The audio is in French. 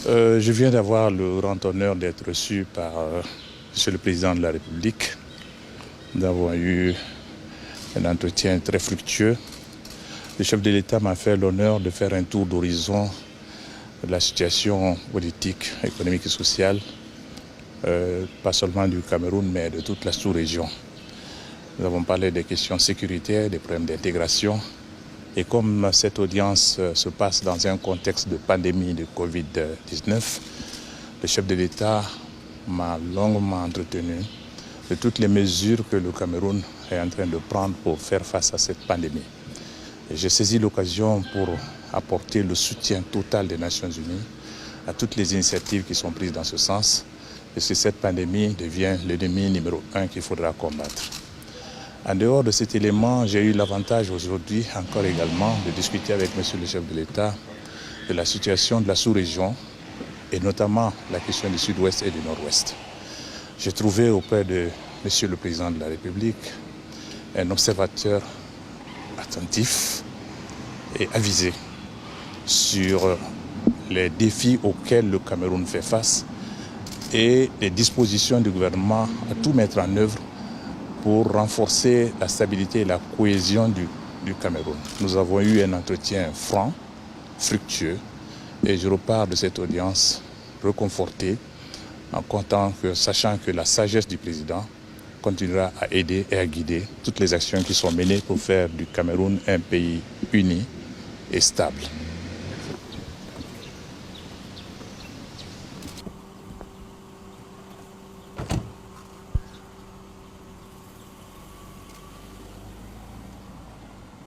Je viens d'avoir le grand honneur d'être reçu par Monsieur le Président de la République, d'avoir eu un entretien très fructueux. Le chef de l'État m'a fait l'honneur de faire un tour d'horizon de la situation politique, économique et sociale, pas seulement du Cameroun, mais de toute la sous-région. Nous avons parlé des questions sécuritaires, des problèmes d'intégration. Et comme cette audience se passe dans un contexte de pandémie de Covid-19, le chef de l'État m'a longuement entretenu de toutes les mesures que le Cameroun est en train de prendre pour faire face à cette pandémie. J'ai saisi l'occasion pour apporter le soutien total des Nations Unies à toutes les initiatives qui sont prises dans ce sens, parce que cette pandémie devient l'ennemi numéro 1 qu'il faudra combattre. En dehors de cet élément, j'ai eu l'avantage aujourd'hui encore également de discuter avec Monsieur le chef de l'État de la situation de la sous-région et notamment la question du sud-ouest et du nord-ouest. J'ai trouvé auprès de Monsieur le Président de la République un observateur attentif et avisé sur les défis auxquels le Cameroun fait face et les dispositions du gouvernement à tout mettre en œuvre pour renforcer la stabilité et la cohésion du Cameroun. Nous avons eu un entretien franc, fructueux, et je repars de cette audience reconforté, sachant que la sagesse du président continuera à aider et à guider toutes les actions qui sont menées pour faire du Cameroun un pays uni et stable.